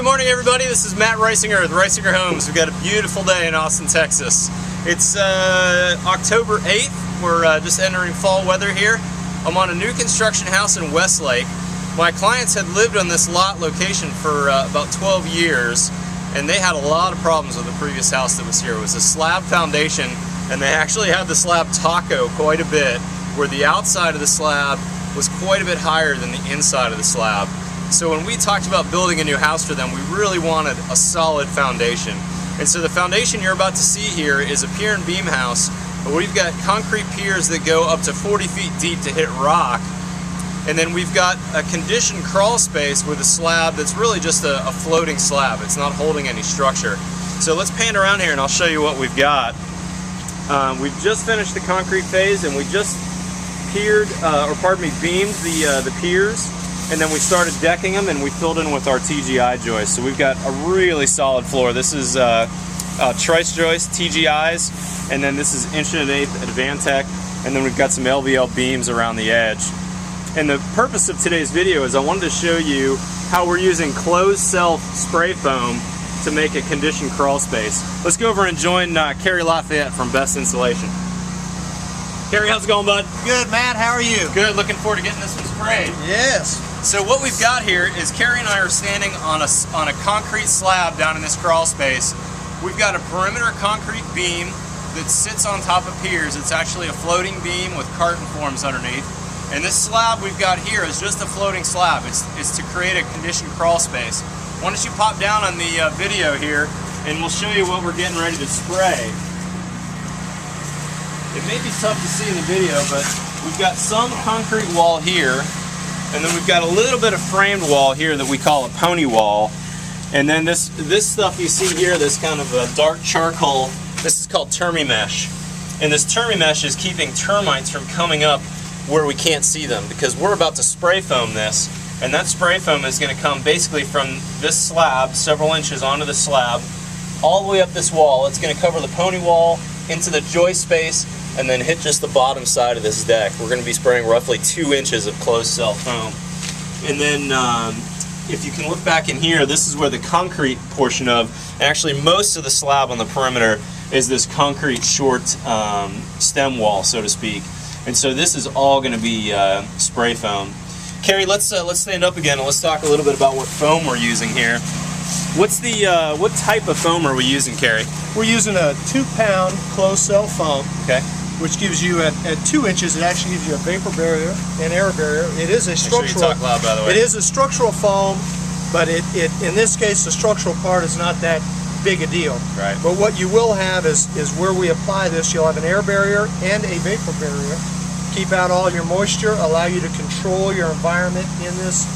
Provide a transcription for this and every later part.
morning, everybody. This is Matt Reisinger with Reisinger Homes. We've got a beautiful day in Austin, Texas. It's October 8th. We're just entering fall weather here. I'm on a new construction house in Westlake. My clients had lived on this lot location for about 12 years, and they had a lot of problems with the previous house that was here. It was a slab foundation, and they actually had the slab taco quite a bit, where the outside of the slab was quite a bit higher than the inside of the slab. So when we talked about building a new house for them, we really wanted a solid foundation. And so the foundation you're about to see here is a pier and beam house. We've got concrete piers that go up to 40 feet deep to hit rock. And then we've got a conditioned crawl space with a slab that's really just a floating slab. It's not holding any structure. So let's pan around here and I'll show you what we've got. We've just finished the concrete phase, and we just beamed the piers. And then we started decking them, and we filled in with our TGI joists. So we've got a really solid floor. This is trice joist TGIs, and then this is 1 1/8" Advantech, and then we've got some LVL beams around the edge. And the purpose of today's video is I wanted to show you how we're using closed self spray foam to make a conditioned crawl space. Let's go over and join Kerry Lafayette from Best Insulation. Kerry, how's it going, bud? Good, Matt. How are you? Good. Looking forward to getting this one sprayed. Yes. So what we've got here is Kerry and I are standing on a concrete slab down in this crawl space. We've got a perimeter concrete beam that sits on top of piers. It's actually a floating beam with carton forms underneath. And this slab we've got here is just a floating slab. It's to create a conditioned crawl space. Why don't you pop down on the video here, and we'll show you what we're getting ready to spray. It may be tough to see in the video, but we've got some concrete wall here, and then we've got a little bit of framed wall here that we call a pony wall. And then this stuff you see here, this kind of a dark charcoal, this is called termi mesh. And this termi mesh is keeping termites from coming up where we can't see them, because we're about to spray foam this, and that spray foam is going to come basically from this slab, several inches onto the slab, all the way up this wall. It's going to cover the pony wall into the joist space, and then hit just the bottom side of this deck. We're going to be spraying roughly 2 inches of closed cell foam. And then if you can look back in here, this is where the concrete portion of, actually most of the slab on the perimeter is this concrete short stem wall, so to speak. And so this is all going to be spray foam. Kerry, let's stand up again and let's talk a little bit about what foam we're using here. What type of foam are we using, Kerry? We're using a 2-pound closed cell foam. Okay. Which gives you, at 2 inches, it actually gives you a vapor barrier and air barrier. It is a structural. Make sure you talk loud, by the way. It is a structural foam, but in this case, the structural part is not that big a deal. Right. But what you will have is where we apply this, you'll have an air barrier and a vapor barrier. Keep out all your moisture, allow you to control your environment in this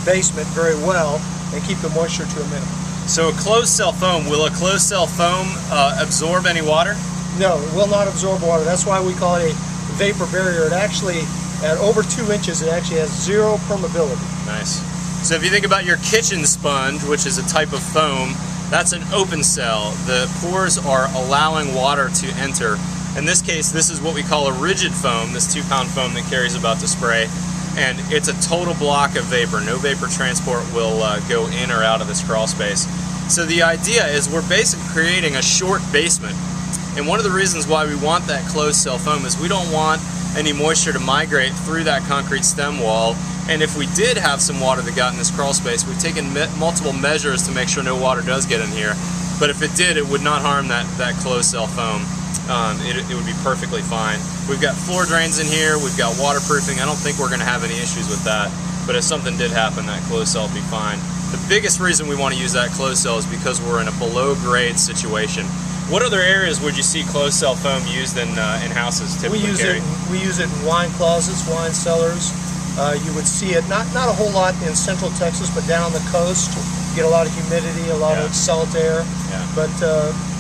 basement very well, and keep the moisture to a minimum. So a closed cell foam, will a closed cell foam absorb any water? No, it will not absorb water. That's why we call it a vapor barrier. It actually, at over 2 inches, it actually has zero permeability. Nice. So if you think about your kitchen sponge, which is a type of foam, that's an open cell. The pores are allowing water to enter. In this case, this is what we call a rigid foam, this 2-pound foam that Kerry's about to spray. And it's a total block of vapor. No vapor transport will go in or out of this crawl space. So the idea is we're basically creating a short basement. And one of the reasons why we want that closed cell foam is we don't want any moisture to migrate through that concrete stem wall. And if we did have some water that got in this crawl space, we've taken multiple measures to make sure no water does get in here. But if it did, it would not harm that closed cell foam. It would be perfectly fine. We've got floor drains in here, we've got waterproofing. I don't think we're going to have any issues with that. But if something did happen, that closed cell would be fine. The biggest reason we want to use that closed cell is because we're in a below grade situation. What other areas would you see closed cell foam used in houses typically? We use it in wine closets, wine cellars. You would see it not a whole lot in central Texas, but down on the coast, you get a lot of humidity, a lot of salt air. Yeah. But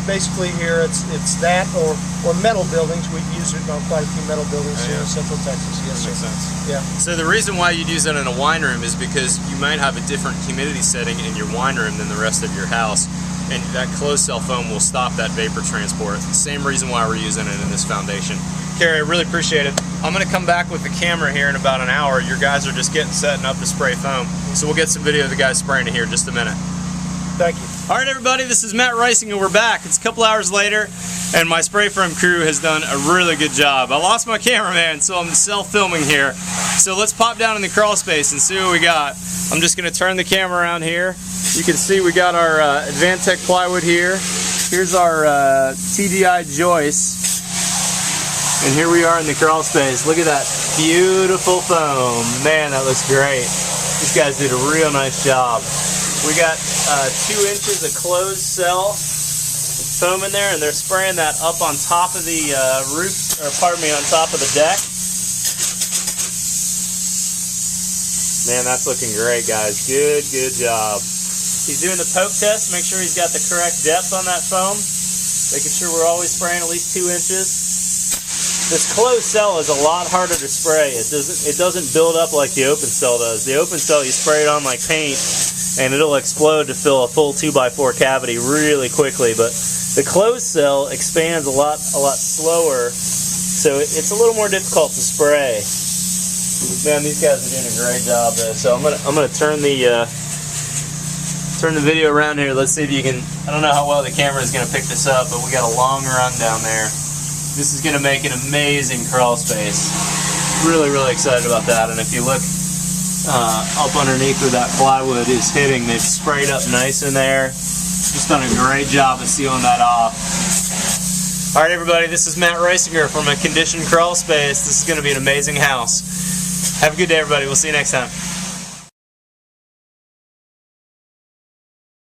basically here it's that or metal buildings. We've used it on quite a few metal buildings here in central Texas. Yes, that makes sense. Yeah. So the reason why you'd use it in a wine room is because you might have a different humidity setting in your wine room than the rest of your house. And that closed cell foam will stop that vapor transport. Same reason why we're using it in this foundation. Kerry, I really appreciate it. I'm going to come back with the camera here in about an hour. Your guys are just getting setting up to spray foam. So we'll get some video of the guys spraying it here in just a minute. Thank you. All right, everybody, this is Matt Ricing, and we're back. It's a couple hours later, and my spray foam crew has done a really good job. I lost my cameraman, so I'm self-filming here. So let's pop down in the crawl space and see what we got. I'm just going to turn the camera around here. You can see we got our Advantech plywood here. Here's our TDI joist. And here we are in the crawl space. Look at that beautiful foam. Man, that looks great. These guys did a real nice job. We got 2 inches of closed cell foam in there, and they're spraying that up on top of the roof, or pardon me, on top of the deck. Man, that's looking great, guys. Good job. He's doing the poke test, make sure he's got the correct depth on that foam, making sure we're always spraying at least 2 inches. This closed cell is a lot harder to spray. It doesn't build up like the open cell does. The open cell, you spray it on like paint, and it'll explode to fill a full 2x4 cavity really quickly. But the closed cell expands a lot slower, so it's a little more difficult to spray. Man, these guys are doing a great job though. So I'm gonna turn the video around here. Let's see if you can. I don't know how well the camera is gonna pick this up, but we got a long run down there. This is going to make an amazing crawl space. Really excited about that. And if you look up underneath where that plywood is hitting, they've sprayed up nice in there. Just done a great job of sealing that off. Alright everybody, this is Matt Ricinger from a conditioned crawl space. This is going to be an amazing house. Have a good day everybody. We'll see you next time.